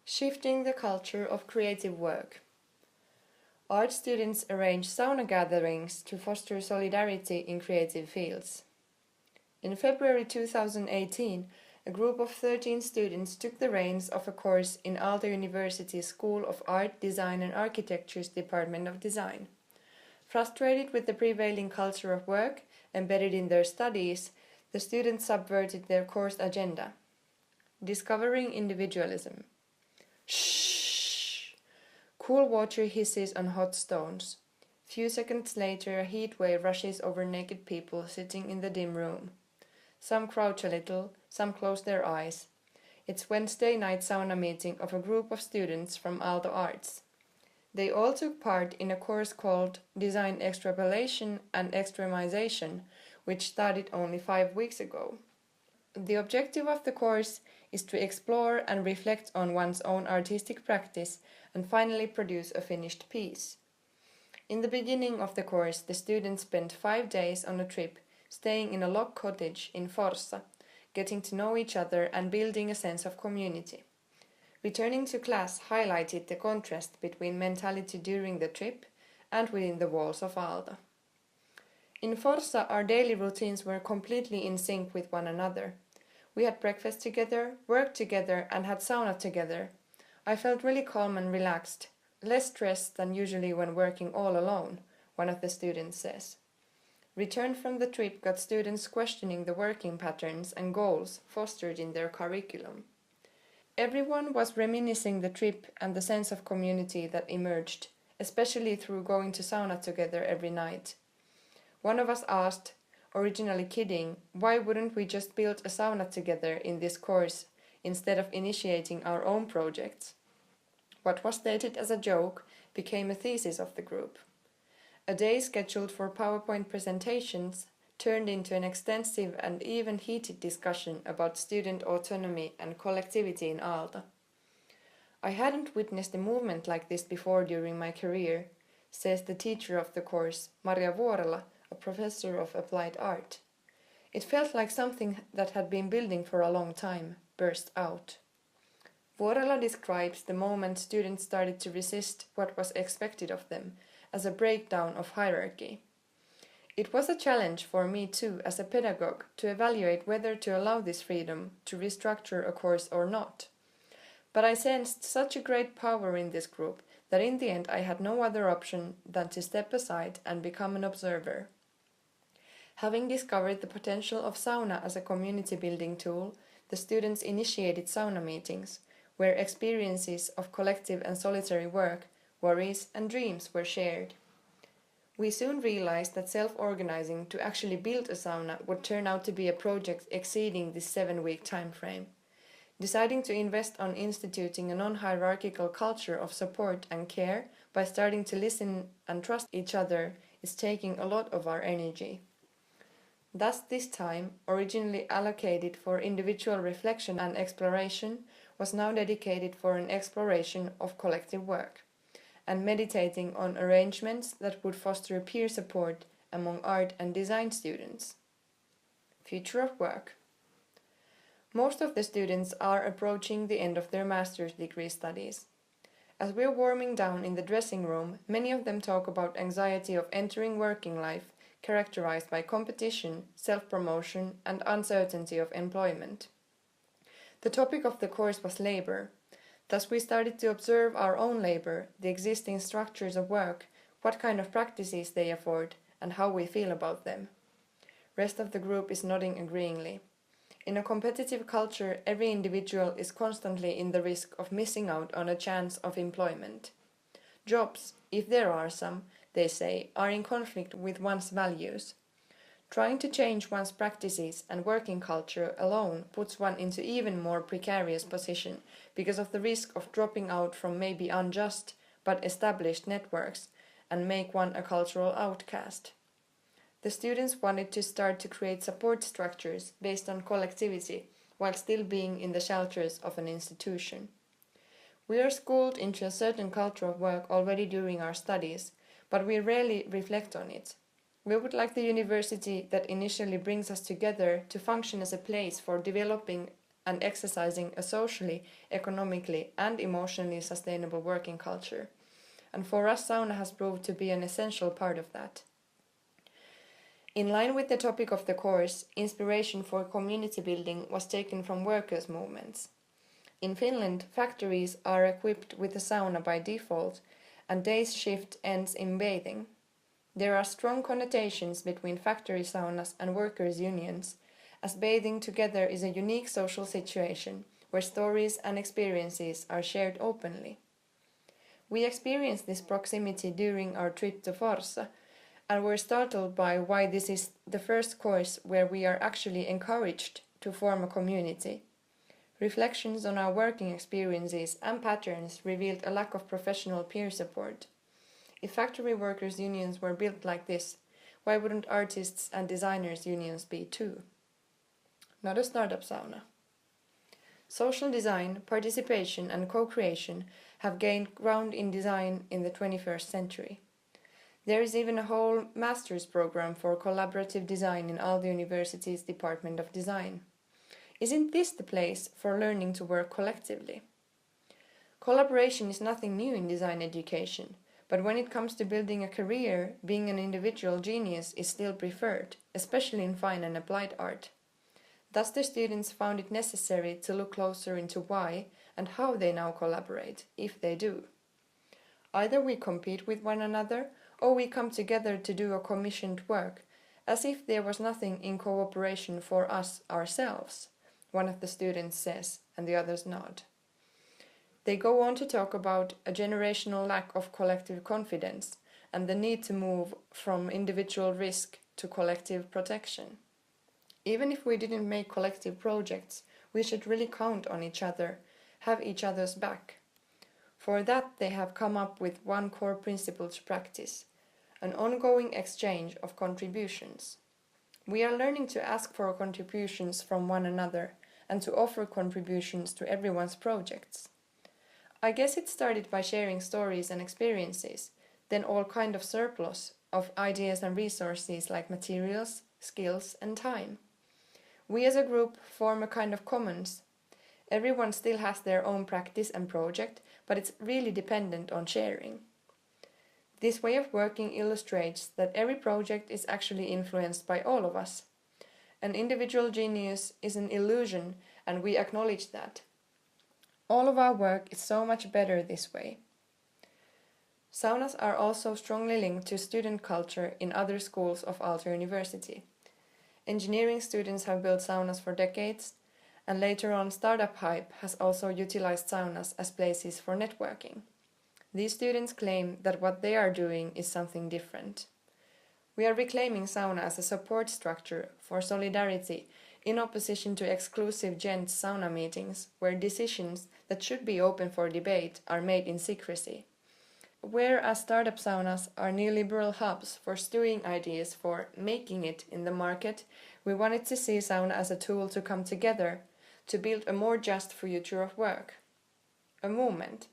Shifting the culture of creative work. Art students arrange sauna gatherings to foster solidarity in creative fields. In February 2018, a group of 13 students took the reins of a course in Aalto University's School of Art, Design and Architecture's Department of Design. Frustrated with the prevailing culture of work embedded in their studies, the students subverted their course agenda. Discovering individualism. Shh! Cool water hisses on hot stones. Few seconds later, a heat wave rushes over naked people sitting in the dim room. Some crouch a little, some close their eyes. It's Wednesday night sauna meeting of a group of students from Aalto Arts. They all took part in a course called Design Extrapolation and Extremization, which started only 5 weeks ago. The objective of the course is to explore and reflect on one's own artistic practice and finally produce a finished piece. In the beginning of the course, the students spent 5 days on a trip, staying in a log cottage in Forssa, getting to know each other and building a sense of community. Returning to class highlighted the contrast between mentality during the trip and within the walls of Aalto. In Forssa, our daily routines were completely in sync with one another. We had breakfast together, worked together, and had sauna together. I felt really calm and relaxed, less stressed than usually when working all alone, one of the students says. Return from the trip got students questioning the working patterns and goals fostered in their curriculum. Everyone was reminiscing the trip and the sense of community that emerged, especially through going to sauna together every night. One of us asked, originally kidding, why wouldn't we just build a sauna together in this course instead of initiating our own projects? What was stated as a joke became a thesis of the group. A day scheduled for PowerPoint presentations turned into an extensive and even heated discussion about student autonomy and collectivity in Aalto. I hadn't witnessed a movement like this before during my career, says the teacher of the course, Marja Vuorela, a professor of applied art. It felt like something that had been building for a long time burst out. Vuorela describes the moment students started to resist what was expected of them as a breakdown of hierarchy. It was a challenge for me too as a pedagogue to evaluate whether to allow this freedom to restructure a course or not. But I sensed such a great power in this group that in the end I had no other option than to step aside and become an observer. Having discovered the potential of sauna as a community building tool, the students initiated sauna meetings, where experiences of collective and solitary work, worries and dreams were shared. We soon realized that self-organizing to actually build a sauna would turn out to be a project exceeding this 7-week time frame. Deciding to invest on instituting a non-hierarchical culture of support and care by starting to listen and trust each other is taking a lot of our energy. Thus this time, originally allocated for individual reflection and exploration, was now dedicated for an exploration of collective work and meditating on arrangements that would foster peer support among art and design students. Future of work. Most of the students are approaching the end of their master's degree studies. As we're warming down in the dressing room, many of them talk about anxiety of entering working life, characterized by competition, self-promotion, and uncertainty of employment. The topic of the course was labor. Thus we started to observe our own labor, the existing structures of work, what kind of practices they afford, and how we feel about them. Rest of the group is nodding agreeingly. In a competitive culture, every individual is constantly in the risk of missing out on a chance of employment. Jobs, if there are some, they say, are in conflict with one's values. Trying to change one's practices and working culture alone puts one into even more precarious position because of the risk of dropping out from maybe unjust but established networks and make one a cultural outcast. The students wanted to start to create support structures based on collectivity while still being in the shelters of an institution. We are schooled into a certain culture of work already during our studies, but we rarely reflect on it. We would like the university that initially brings us together to function as a place for developing and exercising a socially, economically, and emotionally sustainable working culture. And for us, sauna has proved to be an essential part of that. In line with the topic of the course, inspiration for community building was taken from workers' movements. In Finland, factories are equipped with a sauna by default, and day's shift ends in bathing. There are strong connotations between factory saunas and workers' unions, as bathing together is a unique social situation where stories and experiences are shared openly. We experienced this proximity during our trip to Forsa, and were startled by why this is the first course where we are actually encouraged to form a community. Reflections on our working experiences and patterns revealed a lack of professional peer support. If factory workers' unions were built like this, why wouldn't artists and designers' unions be too? Not a startup sauna. Social design, participation, and co-creation have gained ground in design in the 21st century. There is even a whole master's program for collaborative design in Aalto University's Department of Design. Isn't this the place for learning to work collectively? Collaboration is nothing new in design education, but when it comes to building a career, being an individual genius is still preferred, especially in fine and applied art. Thus the students found it necessary to look closer into why and how they now collaborate, if they do. Either we compete with one another, or we come together to do a commissioned work, as if there was nothing in cooperation for us ourselves, one of the students says, and the others nod. They go on to talk about a generational lack of collective confidence and the need to move from individual risk to collective protection. Even if we didn't make collective projects, we should really count on each other, have each other's back. For that, they have come up with one core principle to practice: an ongoing exchange of contributions. We are learning to ask for contributions from one another and to offer contributions to everyone's projects. I guess it started by sharing stories and experiences, then all kind of surplus of ideas and resources like materials, skills, and time. We as a group form a kind of commons. Everyone still has their own practice and project, but it's really dependent on sharing. This way of working illustrates that every project is actually influenced by all of us. An individual genius is an illusion, and we acknowledge that. All of our work is so much better this way. Saunas are also strongly linked to student culture in other schools of Aalto University. Engineering students have built saunas for decades, and later on startup hype has also utilized saunas as places for networking. These students claim that what they are doing is something different. We are reclaiming sauna as a support structure for solidarity in opposition to exclusive gents sauna meetings where decisions that should be open for debate are made in secrecy. Whereas startup saunas are neoliberal hubs for stewing ideas for making it in the market, we wanted to see sauna as a tool to come together to build a more just future of work. A movement.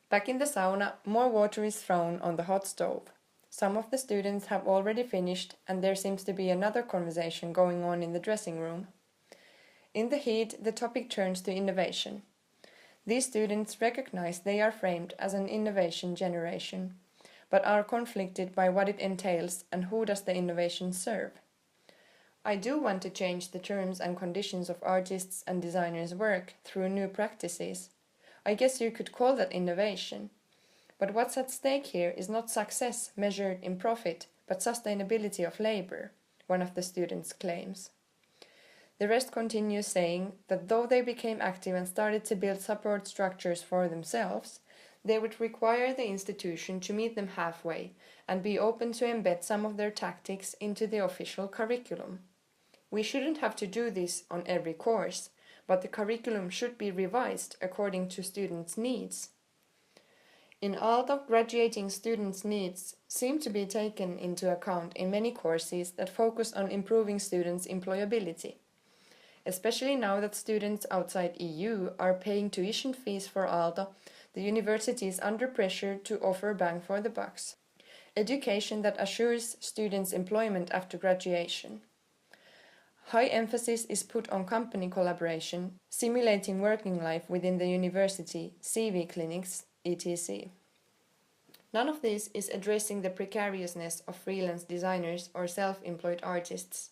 Back in the sauna, more water is thrown on the hot stove. Some of the students have already finished, and there seems to be another conversation going on in the dressing room. In the heat, the topic turns to innovation. These students recognize they are framed as an innovation generation, but are conflicted by what it entails and who does the innovation serve. I do want to change the terms and conditions of artists and designers' work through new practices. I guess you could call that innovation. But what's at stake here is not success measured in profit, but sustainability of labor, one of the students claims. The rest continues saying that though they became active and started to build support structures for themselves, they would require the institution to meet them halfway and be open to embed some of their tactics into the official curriculum. We shouldn't have to do this on every course, but the curriculum should be revised according to students' needs. In Aalto, graduating students' needs seem to be taken into account in many courses that focus on improving students' employability. Especially now that students outside EU are paying tuition fees for Aalto, the university is under pressure to offer bang for the bucks. Education that assures students employment after graduation. High emphasis is put on company collaboration, simulating working life within the university, CV clinics, etc. None of this is addressing the precariousness of freelance designers or self-employed artists.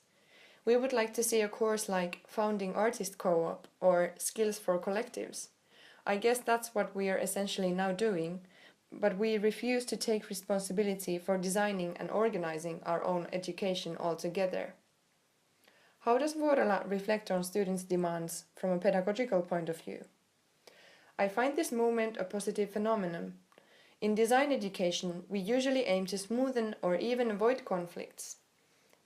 We would like to see a course like Founding Artist Co-op or Skills for Collectives. I guess that's what we are essentially now doing, but we refuse to take responsibility for designing and organizing our own education altogether. How does Vuorela reflect on students' demands from a pedagogical point of view? I find this movement a positive phenomenon. In design education, we usually aim to smoothen or even avoid conflicts.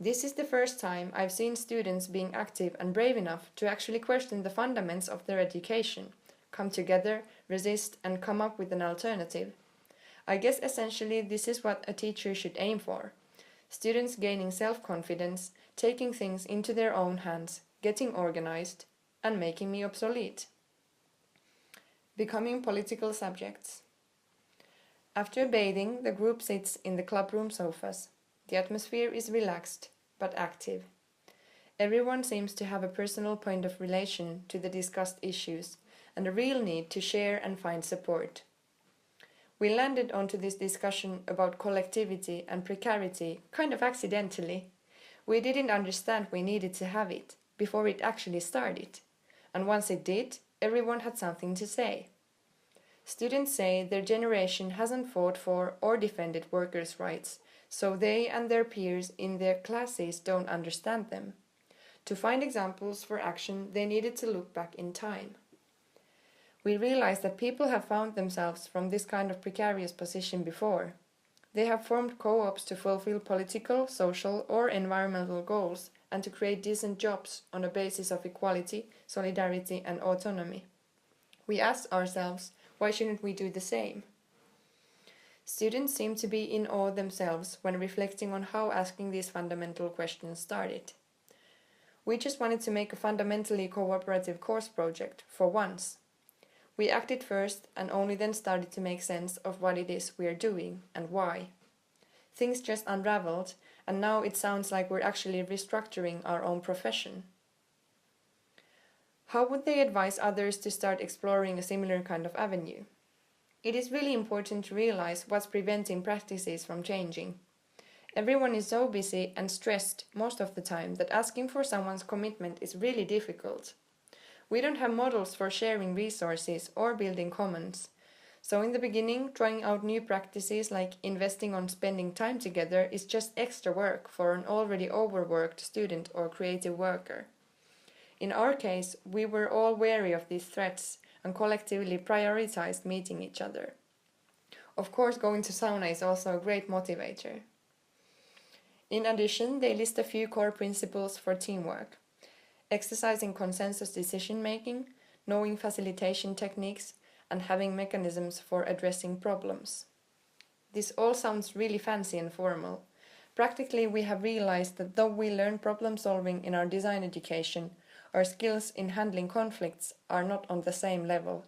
This is the first time I've seen students being active and brave enough to actually question the fundaments of their education, come together, resist, and come up with an alternative. I guess essentially this is what a teacher should aim for. Students gaining self-confidence, taking things into their own hands, getting organized, and making me obsolete. Becoming political subjects. After bathing, the group sits in the clubroom sofas. The atmosphere is relaxed, but active. Everyone seems to have a personal point of relation to the discussed issues, and a real need to share and find support. We landed onto this discussion about collectivity and precarity kind of accidentally. We didn't understand we needed to have it before it actually started, and once it did, everyone had something to say. Students say their generation hasn't fought for or defended workers' rights, so they and their peers in their classes don't understand them. To find examples for action, they needed to look back in time. We realized that people have found themselves from this kind of precarious position before. They have formed co-ops to fulfill political, social, or environmental goals and to create decent jobs on a basis of equality, solidarity, and autonomy. We asked ourselves, why shouldn't we do the same? Students seem to be in awe themselves when reflecting on how asking these fundamental questions started. We just wanted to make a fundamentally cooperative course project for once. We acted first and only then started to make sense of what it is we are doing and why. Things just unraveled, and now it sounds like we're actually restructuring our own profession. How would they advise others to start exploring a similar kind of avenue? It is really important to realize what's preventing practices from changing. Everyone is so busy and stressed most of the time that asking for someone's commitment is really difficult. We don't have models for sharing resources or building commons. So in the beginning, trying out new practices like investing on spending time together is just extra work for an already overworked student or creative worker. In our case, we were all wary of these threats and collectively prioritized meeting each other. Of course, going to sauna is also a great motivator. In addition, they list a few core principles for teamwork. Exercising consensus decision-making, knowing facilitation techniques, and having mechanisms for addressing problems. This all sounds really fancy and formal. Practically, we have realized that though we learn problem-solving in our design education, our skills in handling conflicts are not on the same level.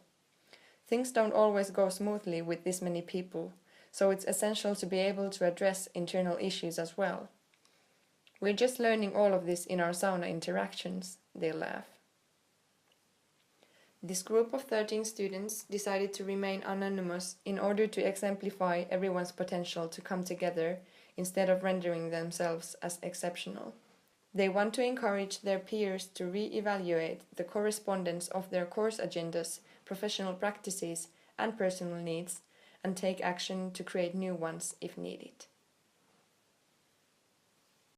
Things don't always go smoothly with this many people, so it's essential to be able to address internal issues as well. We're just learning all of this in our sauna interactions, they laugh. This group of 13 students decided to remain anonymous in order to exemplify everyone's potential to come together instead of rendering themselves as exceptional. They want to encourage their peers to re-evaluate the correspondence of their course agendas, professional practices, and personal needs, and take action to create new ones if needed.